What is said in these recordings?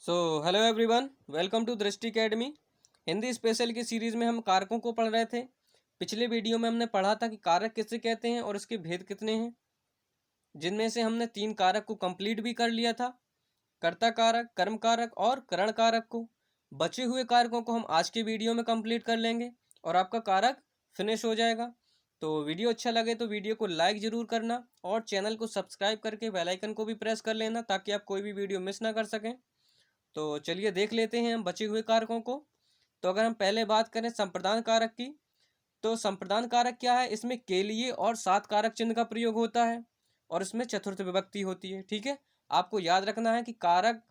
So hello everyone, welcome to Drishti academy. Hindi special की series में हम कारकों को पढ़ रहे थे। पिछले वीडियो में हमने पढ़ा था कि कारक किसे कहते हैं और इसके भेद कितने हैं, जिनमें से हमने 3 कारक को कंप्लीट भी कर लिया था, कर्ता कारक, कर्म कारक और करण कारक को। बचे हुए कारकों को हम आज के वीडियो में कंप्लीट कर लेंगे और आपका कारक फिनिश हो जाएगा। तो वीडियो अच्छा लगे तो वीडियो को लाइक ज़रूर करना और चैनल को सब्सक्राइब करके बेल आइकन को भी प्रेस कर लेना ताकि आप कोई भी वीडियो मिस ना कर सकें। तो चलिए देख लेते हैं हम बचे हुए कारकों को। तो अगर हम पहले बात करें संप्रदान कारक की, तो संप्रदान कारक क्या है, इसमें के लिए और सात कारक चिन्ह का प्रयोग होता है और इसमें चतुर्थ विभक्ति होती है। ठीक है, आपको याद रखना है कि कारक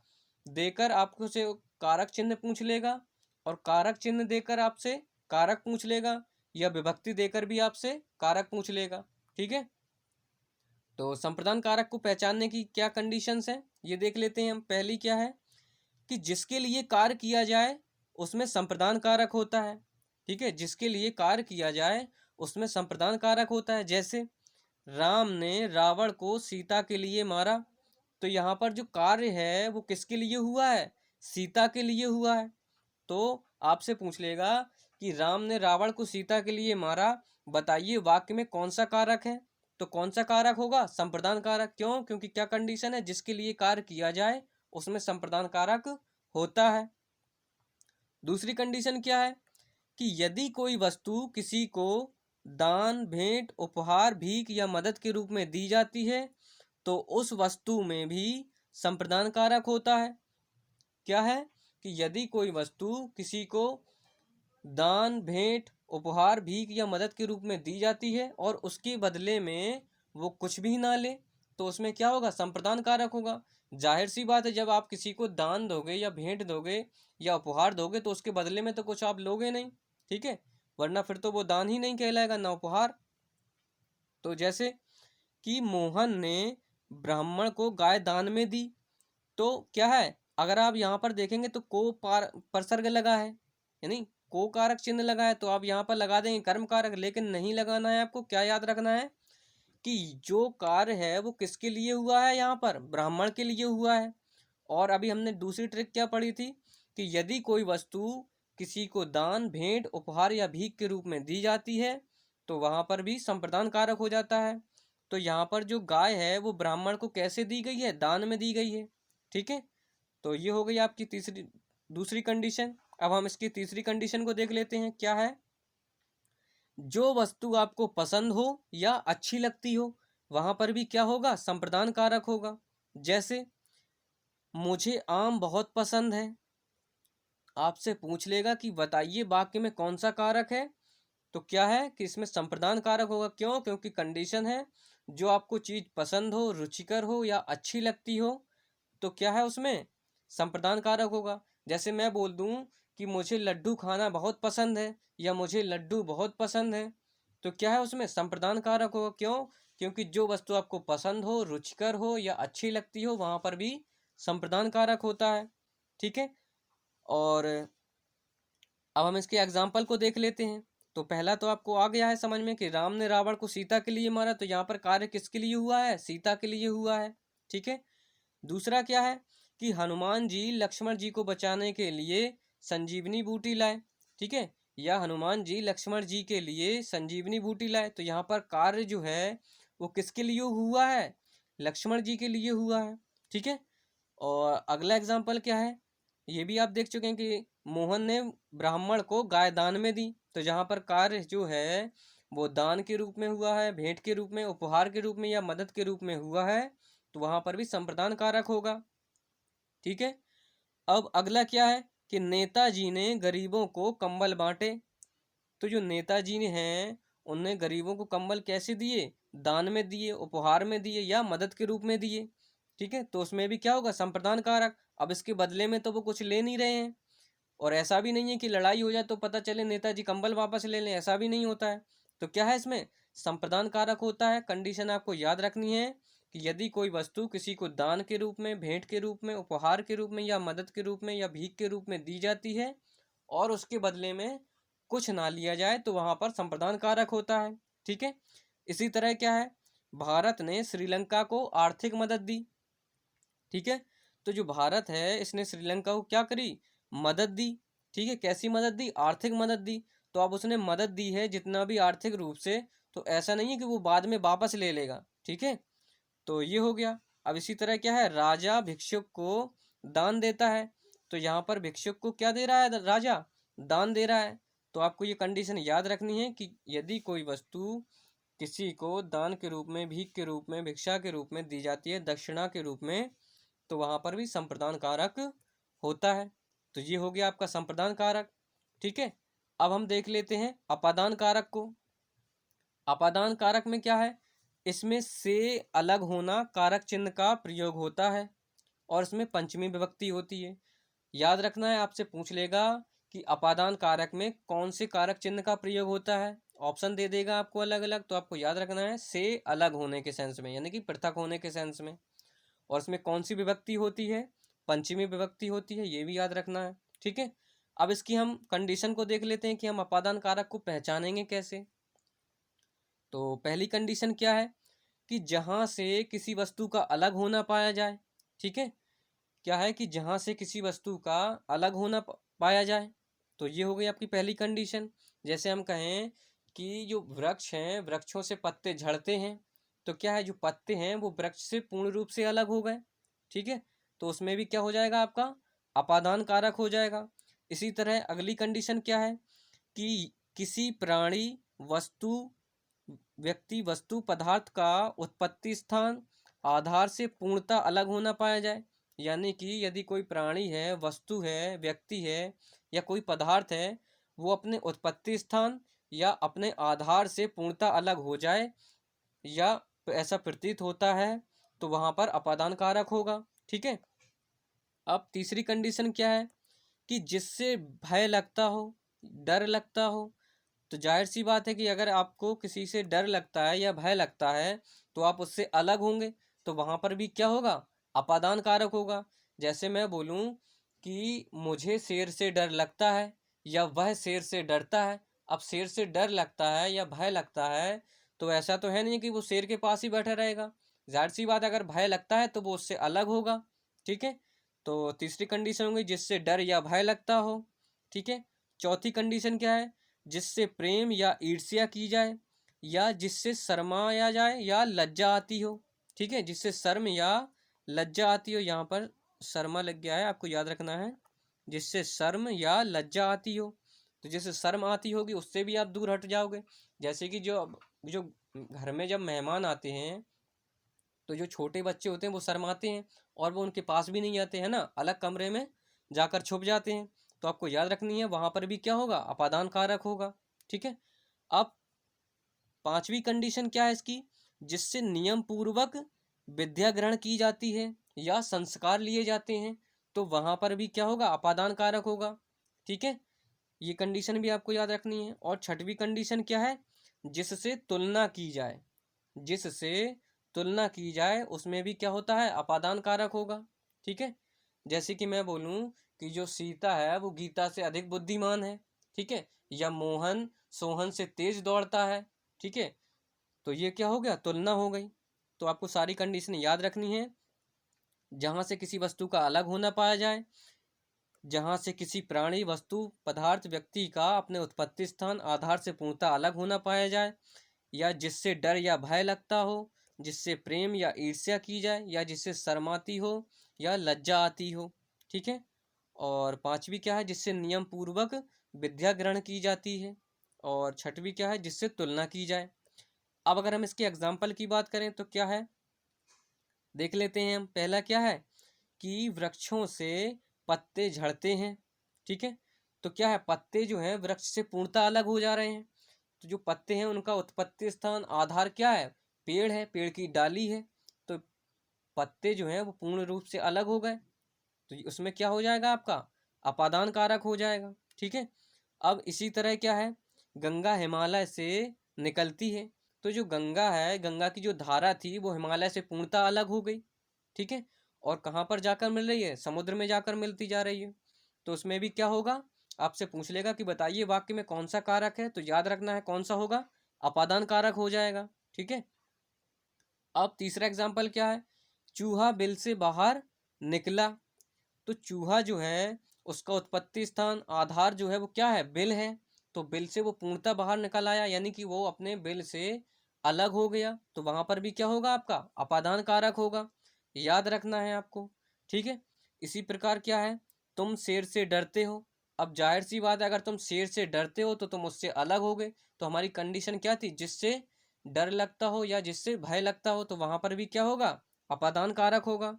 देकर आपको से कारक चिन्ह पूछ लेगा और कारक चिन्ह देकर आपसे कारक पूछ लेगा या विभक्ति देकर भी आपसे कारक पूछ लेगा। ठीक है, तो संप्रदान कारक को पहचानने की क्या कंडीशंस हैं ये देख लेते हैं हम। पहली क्या है कि जिसके लिए कार्य किया जाए उसमें संप्रदान कारक होता है। ठीक है, जिसके लिए कार्य किया जाए उसमें संप्रदान कारक होता है। जैसे राम ने रावण को सीता के लिए मारा, तो यहाँ पर जो कार्य है वो किसके लिए हुआ है, सीता के लिए हुआ है। तो आपसे पूछ लेगा कि राम ने रावण को सीता के लिए मारा, बताइए वाक्य में कौन सा कारक है। तो कौन सा कारक होगा, संप्रदान कारक। क्यों? क्योंकि क्या कंडीशन है, जिसके लिए कार्य किया जाए उसमें संप्रदान कारक होता है। दूसरी कंडीशन क्या है कि यदि कोई वस्तु किसी को दान, भेंट, उपहार, भीख या मदद के रूप में दी जाती है तो उस वस्तु में भी संप्रदान कारक होता है। क्या है कि यदि कोई वस्तु किसी को दान, भेंट, उपहार, भीख या मदद के रूप में दी जाती है और उसके बदले में वो कुछ भी ना ले, तो उसमें क्या होगा, संप्रदान कारक होगा। जाहिर सी बात है, जब आप किसी को दान दोगे या भेंट दोगे या उपहार दोगे तो उसके बदले में तो कुछ आप लोगे नहीं। ठीक है, वरना फिर तो वो दान ही नहीं कहलाएगा, ना उपहार। तो जैसे कि मोहन ने ब्राह्मण को गाय दान में दी, तो क्या है, अगर आप यहाँ पर देखेंगे तो को परसर्ग लगा है, यानी को कारक चिन्ह लगा है, तो आप यहाँ पर लगा देंगे कर्म कारक। लेकिन नहीं लगाना है, आपको क्या याद रखना है कि जो कार्य है वो किसके लिए हुआ है, यहाँ पर ब्राह्मण के लिए हुआ है। और अभी हमने दूसरी ट्रिक क्या पढ़ी थी कि यदि कोई वस्तु किसी को दान, भेंट, उपहार या भीख के रूप में दी जाती है तो वहां पर भी संप्रदान कारक हो जाता है। तो यहाँ पर जो गाय है वो ब्राह्मण को कैसे दी गई है, दान में दी गई है। ठीक है, तो ये हो गई आपकी दूसरी कंडीशन। अब हम इसकी तीसरी कंडीशन को देख लेते हैं, क्या है। जो वस्तु आपको पसंद हो या अच्छी लगती हो वहां पर भी क्या होगा, संप्रदान कारक होगा। जैसे मुझे आम बहुत पसंद है, आपसे पूछ लेगा कि बताइए वाक्य में कौन सा कारक है, तो क्या है कि इसमें संप्रदान कारक होगा। क्यों? क्योंकि कंडीशन है जो आपको चीज पसंद हो, रुचिकर हो या अच्छी लगती हो तो क्या है उसमें संप्रदान कारक होगा। जैसे मैं बोल दूं कि मुझे लड्डू खाना बहुत पसंद है या मुझे लड्डू बहुत पसंद है, तो क्या है उसमें संप्रदान कारक होगा। क्यों? क्योंकि जो वस्तु आपको पसंद हो, रुचिकर हो या अच्छी लगती हो वहां पर भी संप्रदान कारक होता है। ठीक है, और अब हम इसके एग्जाम्पल को देख लेते हैं। तो पहला तो आपको आ गया है समझ में कि राम ने रावण को सीता के लिए मारा, तो यहाँ पर कार्य किसके लिए हुआ है, सीता के लिए हुआ है। ठीक है, दूसरा क्या है कि हनुमान जी लक्ष्मण जी को बचाने के लिए संजीवनी बूटी लाए। ठीक है, या हनुमान जी लक्ष्मण जी के लिए संजीवनी बूटी लाए, तो यहाँ पर कार्य जो है वो किसके लिए हुआ है, लक्ष्मण जी के लिए हुआ है। ठीक है, और अगला एग्जाम्पल क्या है, ये भी आप देख चुके हैं कि मोहन ने ब्राह्मण को गाय दान में दी, तो जहाँ पर कार्य जो है वो दान के रूप में हुआ है, भेंट के रूप में, उपहार के रूप में या मदद के रूप में हुआ है, तो वहां पर भी संप्रदान कारक होगा। ठीक है, अब अगला क्या है कि नेताजी ने गरीबों को कंबल बांटे, तो जो नेताजी ने हैं उनने गरीबों को कंबल कैसे दिए, दान में दिए, उपहार में दिए या मदद के रूप में दिए। ठीक है, तो उसमें भी क्या होगा, संप्रदान कारक। अब इसके बदले में तो वो कुछ ले नहीं रहे हैं, और ऐसा भी नहीं है कि लड़ाई हो जाए तो पता चले नेताजी कंबल वापस ले लें, ऐसा भी नहीं होता है। तो क्या है इसमें संप्रदान कारक होता है। कंडीशन आपको याद रखनी है कि यदि कोई वस्तु किसी को दान के रूप में, भेंट के रूप में, उपहार के रूप में या मदद के रूप में या भीख के रूप में दी जाती है और उसके बदले में कुछ ना लिया जाए तो वहां पर संप्रदान कारक होता है। ठीक है, इसी तरह क्या है, भारत ने श्रीलंका को आर्थिक मदद दी। ठीक है, तो जो भारत है इसने श्रीलंका को क्या करी, मदद दी। ठीक है, कैसी मदद दी, आर्थिक मदद दी। तो अब उसने मदद दी है जितना भी आर्थिक रूप से, तो ऐसा नहीं है कि वो बाद में वापस ले लेगा। ठीक है, तो ये हो गया। अब इसी तरह क्या है, राजा भिक्षुक को दान देता है। तो यहाँ पर भिक्षुक को क्या दे रहा है, राजा दान दे रहा है। तो आपको ये कंडीशन याद रखनी है कि यदि कोई वस्तु किसी को दान के रूप में, भीख के रूप में, भिक्षा के रूप में दी जाती है, दक्षिणा के रूप में, तो वहां पर भी संप्रदान कारक होता है। तो ये हो गया आपका संप्रदान कारक। ठीक है, अब हम देख लेते हैं अपादान कारक को। अपादान कारक में क्या है, इसमें से अलग होना कारक चिन्ह का प्रयोग होता है और इसमें पंचमी विभक्ति होती है। याद रखना है, आपसे पूछ लेगा कि अपादान कारक में कौन से कारक चिन्ह का प्रयोग होता है, ऑप्शन दे देगा आपको अलग अलग। तो आपको याद रखना है से अलग होने के सेंस में, यानी कि पृथक होने के सेंस में। और इसमें कौन सी विभक्ति होती है, पंचमी विभक्ति होती है, ये भी याद रखना है। ठीक है, अब इसकी हम कंडीशन को देख लेते हैं कि हम अपादान कारक को पहचानेंगे कैसे। तो पहली कंडीशन क्या है कि जहां से किसी वस्तु का अलग होना पाया जाए। ठीक है, क्या है कि जहां से किसी वस्तु का अलग होना पाया जाए। तो ये हो गई आपकी पहली कंडीशन। जैसे हम कहें कि जो वृक्ष हैं, वृक्षों से पत्ते झड़ते हैं, तो क्या है, जो पत्ते हैं वो वृक्ष से पूर्ण रूप से अलग हो गए। ठीक है, तो उसमें भी क्या हो जाएगा, आपका अपादान कारक हो जाएगा। इसी तरह अगली कंडीशन क्या है कि किसी प्राणी, वस्तु, व्यक्ति, वस्तु, पदार्थ का उत्पत्ति स्थान, आधार से पूर्णतः अलग होना पाया जाए। यानी कि यदि कोई प्राणी है, वस्तु है, व्यक्ति है या कोई पदार्थ है, वो अपने उत्पत्ति स्थान या अपने आधार से पूर्णतः अलग हो जाए या ऐसा प्रतीत होता है, तो वहां पर अपादान कारक होगा। ठीक है, अब तीसरी कंडीशन क्या है कि जिससे भय लगता हो, डर लगता हो। तो जाहिर सी बात है कि अगर आपको किसी से डर लगता है या भय लगता है तो आप उससे अलग होंगे, तो वहां पर भी क्या होगा, अपादान कारक होगा। जैसे मैं बोलूं कि मुझे शेर से डर लगता है या वह शेर से डरता है। अब शेर से डर लगता है या भय लगता है, तो ऐसा तो है नहीं कि वो शेर के पास ही बैठा रहेगा। जाहिर सी बात, अगर भय लगता है तो वो उससे अलग होगा। ठीक है, तो तीसरी कंडीशन होगी जिससे डर या भय लगता हो। ठीक है, चौथी कंडीशन क्या है, जिससे प्रेम या ईर्ष्या की जाए या जिससे शर्माया जाए या लज्जा आती हो। ठीक है, जिससे शर्म या लज्जा आती हो, यहाँ पर शर्मा लग गया है, आपको याद रखना है, जिससे शर्म या लज्जा आती हो। तो जिससे शर्म आती होगी उससे भी आप दूर हट जाओगे। जैसे कि जो जो घर में जब मेहमान आते हैं तो जो छोटे बच्चे होते हैं वो शर्माते हैं और वो उनके पास भी नहीं आते हैं ना, अलग कमरे में जाकर छुप जाते हैं। तो आपको याद रखनी है, वहां पर भी क्या होगा, अपादान कारक होगा। ठीक है, अब पांचवी कंडीशन क्या है इसकी, जिससे नियम पूर्वक विद्या ग्रहण की जाती है या संस्कार लिए जाते हैं, तो वहां पर भी क्या होगा, अपादान कारक होगा। ठीक है, ये कंडीशन भी आपको याद रखनी है। और छठवीं कंडीशन क्या है, जिससे तुलना की जाए। जिससे तुलना की जाए उसमें भी क्या होता है, अपादान कारक होगा। ठीक है, जैसे कि मैं बोलूं कि जो सीता है वो गीता से अधिक बुद्धिमान है। ठीक है, या मोहन सोहन से तेज दौड़ता है। ठीक है, तो ये क्या हो गया, तुलना हो गई। तो आपको सारी कंडीशन याद रखनी है। जहां से किसी वस्तु का अलग होना पाया जाए, जहां से किसी प्राणी, वस्तु, पदार्थ, व्यक्ति का अपने उत्पत्ति स्थान, आधार से पूर्णतः अलग होना पाया जाए, या जिससे डर या भय लगता हो, जिससे प्रेम या ईर्ष्या की जाए, या जिससे शर्माती हो या लज्जा आती हो। ठीक है, और पांचवी क्या है, जिससे नियम पूर्वक विद्या ग्रहण की जाती है। और छठवीं क्या है, जिससे तुलना की जाए। अब अगर हम इसके एग्जाम्पल की बात करें तो क्या है, देख लेते हैं हम। पहला क्या है कि वृक्षों से पत्ते झड़ते हैं। ठीक है, तो क्या है, पत्ते जो हैं वृक्ष से पूर्णतः अलग हो जा रहे हैं। तो जो पत्ते हैं उनका उत्पत्ति स्थान, आधार क्या है, पेड़ है, पेड़ की डाली है। तो पत्ते जो हैं वो पूर्ण रूप से अलग हो गए, तो उसमें क्या हो जाएगा, आपका अपादान कारक हो जाएगा। ठीक है, अब इसी तरह क्या है, गंगा हिमालय से निकलती है। तो जो गंगा है, गंगा की जो धारा थी वो हिमालय से पूर्णतः अलग हो गई। ठीक है, और कहाँ पर जाकर मिल रही है, समुद्र में जाकर मिलती जा रही है। तो उसमें भी क्या होगा, आपसे पूछ लेगा कि बताइए वाक्य में कौन सा कारक है, तो याद रखना है कौन सा होगा, अपादान कारक हो जाएगा। ठीक है, अब तीसरा एग्जाम्पल क्या है, चूहा बिल से बाहर निकला। तो चूहा जो है उसका उत्पत्ति स्थान आधार जो है वो क्या है, बिल है। तो बिल से वो पूर्णतः बाहर निकल आया, यानी कि वो अपने बिल से अलग हो गया, तो वहां पर भी क्या होगा, आपका अपादान कारक होगा। याद रखना है आपको, ठीक है। इसी प्रकार क्या है, तुम शेर से डरते हो। अब जाहिर सी बात है, अगर तुम शेर से डरते हो तो तुम उससे अलग हो गए। तो हमारी कंडीशन क्या थी, जिससे डर लगता हो या जिससे भय लगता हो, तो वहां पर भी क्या होगा, अपादान कारक होगा।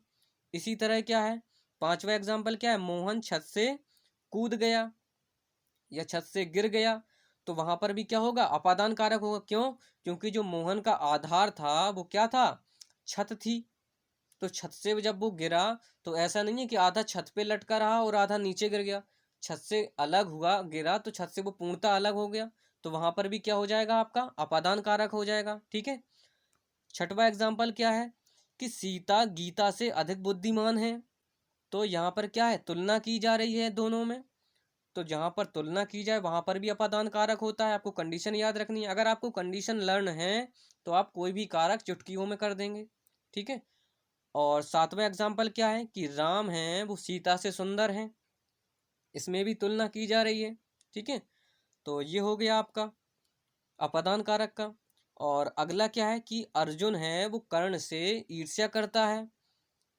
इसी तरह क्या है, पांचवा एग्जाम्पल क्या है, मोहन छत से कूद गया या छत से गिर गया, तो वहां पर भी क्या होगा, अपादान कारक होगा। क्यों, क्योंकि जो मोहन का आधार था वो क्या था, छत थी। तो छत से जब वो गिरा तो ऐसा नहीं है कि आधा छत पे लटका रहा और आधा नीचे गिर गया, छत से अलग हुआ, गिरा तो छत से वो पूर्णतः अलग हो गया। तो वहां पर भी क्या हो जाएगा, आपका अपादान कारक हो जाएगा, ठीक है। छठवां एग्जाम्पल क्या है कि सीता गीता से अधिक बुद्धिमान है। तो यहाँ पर क्या है, तुलना की जा रही है दोनों में। तो जहां पर तुलना की जाए वहां पर भी अपादान कारक होता है। आपको कंडीशन याद रखनी है, अगर आपको कंडीशन लर्न है तो आप कोई भी कारक चुटकियों में कर देंगे, ठीक है। और सातवां एग्जाम्पल क्या है कि राम है वो सीता से सुंदर है, इसमें भी तुलना की जा रही है, ठीक है। तो ये हो गया आपका अपादान कारक का। और अगला क्या है कि अर्जुन है वो कर्ण से ईर्ष्या करता है।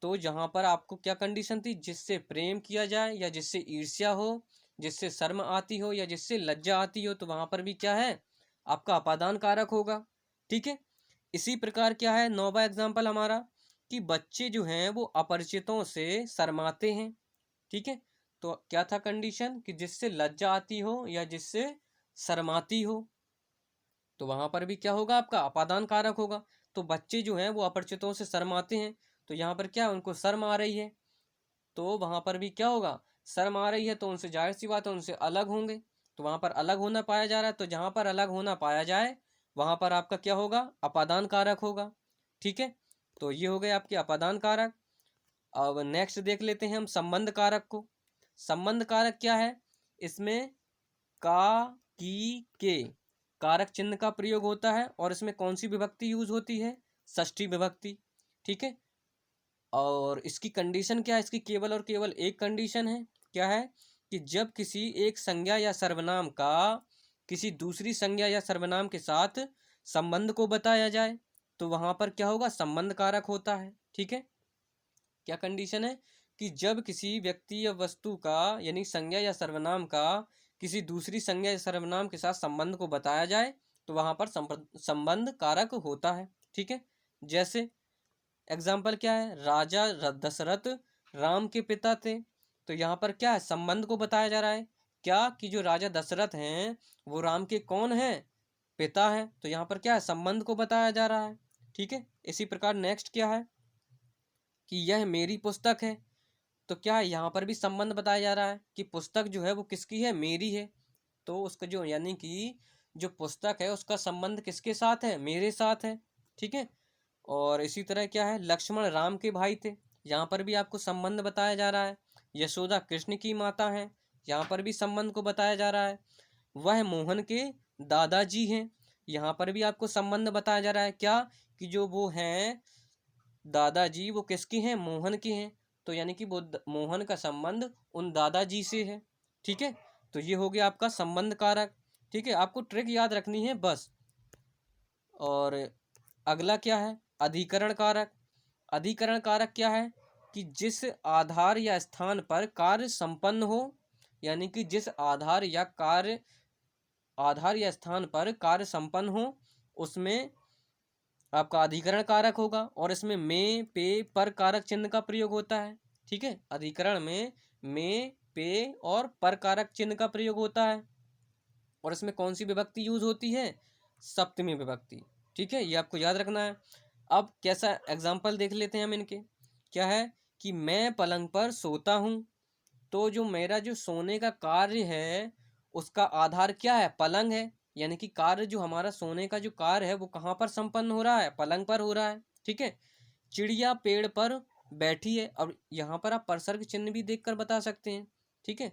तो जहां पर आपको क्या कंडीशन थी, जिससे प्रेम किया जाए या जिससे ईर्ष्या हो, जिससे शर्म आती हो या जिससे लज्जा आती हो, तो वहां पर भी क्या है, आपका अपादान कारक होगा, ठीक है। इसी प्रकार क्या है, नौवां एग्जाम्पल हमारा कि बच्चे जो हैं वो अपरिचितों से शर्माते हैं, ठीक है। तो क्या था कंडीशन कि जिससे लज्जा आती हो या जिससे शर्माती हो, तो वहां पर भी क्या होगा, आपका अपादान कारक होगा। तो बच्चे जो हैं वो अपरिचितों से शर्माते हैं, तो यहाँ पर क्या, उनको शर्म आ रही है, तो वहां पर भी क्या होगा, शर्म आ रही है, तो उनसे जाहिर सी बात है उनसे अलग होंगे। तो वहां पर अलग होना पाया जा रहा है, तो जहां पर अलग होना पाया जाए वहां पर आपका क्या होगा, अपादान कारक होगा, ठीक है। तो ये हो गए आपके अपादान कारक। अब नेक्स्ट देख लेते हैं हम संबंध कारक को। संबंध कारक क्या है, इसमें का, की, के कारक चिन्ह का प्रयोग होता है, और इसमें कौन सी विभक्ति यूज होती है, षष्ठी विभक्ति, ठीक है। और इसकी कंडीशन क्या है, इसकी केवल और केवल एक कंडीशन है, क्या है कि जब किसी एक संज्ञा या सर्वनाम का किसी दूसरी संज्ञा या सर्वनाम के साथ संबंध को बताया जाए, तो वहां पर क्या होगा, संबंध कारक होता है, ठीक है। क्या कंडीशन है कि जब किसी व्यक्ति या वस्तु का यानी संज्ञा या सर्वनाम का किसी दूसरी संज्ञा या सर्वनाम के साथ संबंध को बताया जाए, तो वहां पर संबंध कारक होता है, ठीक है। जैसे एग्जाम्पल क्या है, राजा दशरथ राम के पिता थे। तो यहाँ पर क्या है, संबंध को बताया जा रहा है, क्या कि जो राजा दशरथ हैं वो राम के कौन है, पिता है। तो यहाँ पर क्या है, संबंध को बताया जा रहा है, ठीक है। इसी प्रकार नेक्स्ट क्या है कि यह मेरी पुस्तक है। तो क्या है, यहाँ पर भी संबंध बताया जा रहा है कि पुस्तक जो है वो किसकी है, मेरी है। तो उसका जो यानी कि जो पुस्तक है उसका संबंध किसके साथ है, मेरे साथ है, ठीक है। और इसी तरह क्या है, लक्ष्मण राम के भाई थे, यहाँ पर भी आपको संबंध बताया जा रहा है। यशोदा कृष्ण की माता है, यहाँ पर भी संबंध को बताया जा रहा है। वह मोहन के दादाजी हैं, यहाँ पर भी आपको संबंध बताया जा रहा है, क्या कि जो वो हैं दादाजी वो किसके हैं, मोहन के हैं। तो यानी कि वो मोहन का संबंध उन दादाजी से है, ठीक है। तो ये हो गया आपका संबंध कारक, ठीक है। आपको ट्रिक याद रखनी है बस। और अगला क्या है, अधिकरण कारक। अधिकरण कारक क्या है कि जिस आधार या स्थान पर कार्य संपन्न हो, यानी कि जिस आधार या स्थान पर कार्य संपन्न हो उसमें आपका अधिकरण कारक होगा। और इसमें में, पे, पर कारक चिन्ह का प्रयोग होता है, ठीक है। अधिकरण में, पे और पर कारक चिन्ह का प्रयोग होता है। और इसमें कौन सी विभक्ति यूज होती है, सप्तमी विभक्ति, ठीक है। ये आपको याद रखना है। अब कैसा एग्जाम्पल देख लेते हैं हम इनके। क्या है कि मैं पलंग पर सोता हूँ। तो जो मेरा जो सोने का कार्य है उसका आधार क्या है, पलंग है। यानी कि कार्य जो हमारा सोने का जो कार्य है वो कहाँ पर संपन्न हो रहा है, पलंग पर हो रहा है, ठीक है। चिड़िया पेड़ पर बैठी है, और यहाँ पर आप परसर्ग चिन्ह भी देखकर बता सकते हैं, ठीक है।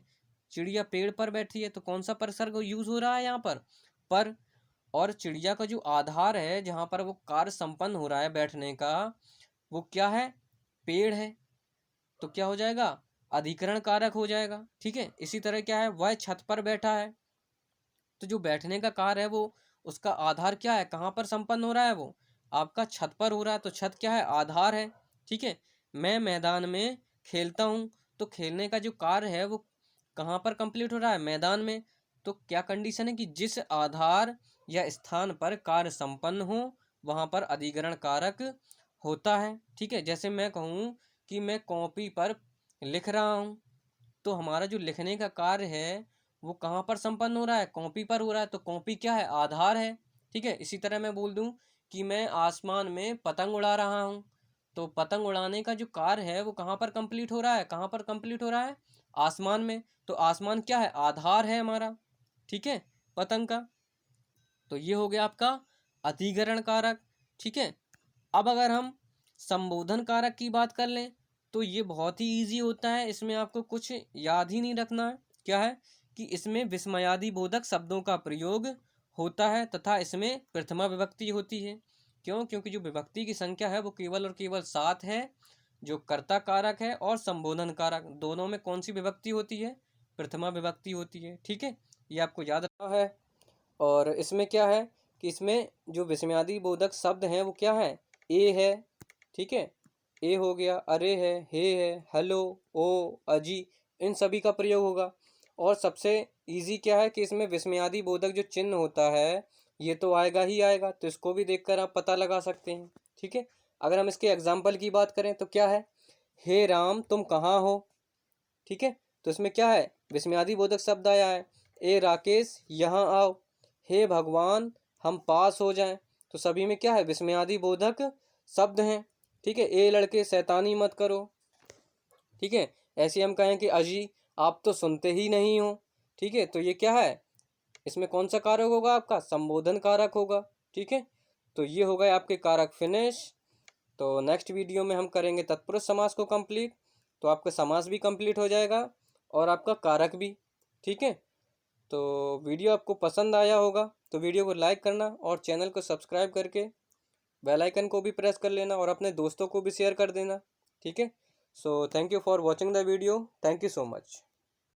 चिड़िया पेड़ पर बैठी है तो कौन सा परसर्ग यूज हो रहा है यहाँ पर। और चिड़िया का जो आधार है जहाँ पर वो कार्य संपन्न हो रहा है बैठने का, वो क्या है, पेड़ है। तो क्या हो जाएगा, अधिकरण कारक हो जाएगा। ठीक है, इसी तरह क्या है, वह छत पर बैठा है, तो जो बैठने का कार्य है वो उसका आधार क्या है, कहाँ पर संपन्न हो रहा है, वो आपका छत पर हो रहा है, तो छत क्या है, आधार है। ठीक है, मैं मैदान में खेलता हूँ, तो खेलने का जो कार्य है वो कहाँ पर कंप्लीट हो रहा है, मैदान में। तो क्या कंडीशन है कि जिस आधार या स्थान पर कार्य संपन्न हो वहाँ पर अधिकरण कारक होता है। ठीक है, जैसे मैं कहूँ कि मैं कॉपी पर लिख रहा हूँ, तो हमारा जो लिखने का कार्य है वो कहाँ पर संपन्न हो रहा है, कॉपी पर हो रहा है, तो कॉपी क्या है, आधार है। ठीक है, इसी तरह मैं बोल दूं कि मैं आसमान में पतंग उड़ा रहा हूँ, तो पतंग उड़ाने का जो कार्य है वो कहाँ पर कंप्लीट हो रहा है, कहाँ पर कंप्लीट हो रहा है, आसमान में। तो आसमान क्या है, आधार है हमारा। ठीक है, पतंग का। तो ये हो गया आपका अधिकरण कारक। ठीक है, अब अगर हम संबोधन कारक की बात कर लें तो ये बहुत ही इजी होता है, इसमें आपको कुछ याद ही नहीं रखना है। क्या है कि इसमें विस्मयादि बोधक शब्दों का प्रयोग होता है तथा इसमें प्रथमा विभक्ति होती है। क्यों? क्योंकि जो विभक्ति की संख्या है वो केवल और केवल 7 है। जो कर्ता कारक है और संबोधन कारक दोनों में कौन सी विभक्ति होती है, प्रथमा विभक्ति होती है। ठीक है, ये आपको याद रखना है। और इसमें क्या है कि इसमें जो विस्मयादि बोधक शब्द हैं वो क्या है, ए है। ठीक है, ए हो गया, अरे है, हे है, हेलो, ओ, अजी, इन सभी का प्रयोग होगा। और सबसे इजी क्या है कि इसमें विस्मयादि बोधक जो चिन्ह होता है ये तो आएगा ही आएगा, तो इसको भी देखकर आप पता लगा सकते हैं। ठीक है, अगर हम इसके एग्जाम्पल की बात करें तो क्या है, हे राम तुम कहाँ हो। ठीक है, तो इसमें क्या है, विस्मयादि बोधक शब्द आया है। ए राकेश यहाँ आओ, हे भगवान हम पास हो जाएं, तो सभी में क्या है, विस्मयादि बोधक शब्द हैं। ठीक है, ए लड़के शैतानी मत करो। ठीक है, ऐसे हम कहें कि अजी आप तो सुनते ही नहीं हो। ठीक है, तो ये क्या है, इसमें कौन सा कारक होगा, आपका संबोधन कारक होगा। ठीक है, तो ये हो गए आपके कारक फिनिश। तो नेक्स्ट वीडियो में हम करेंगे तत्पुरुष समास को कंप्लीट, तो आपका समास भी कंप्लीट हो जाएगा और आपका कारक भी। ठीक है, तो वीडियो आपको पसंद आया होगा तो वीडियो को लाइक करना और चैनल को सब्सक्राइब करके बेल आइकन को भी प्रेस कर लेना और अपने दोस्तों को भी शेयर कर देना। ठीक है, so thank you for watching the video, thank you so much.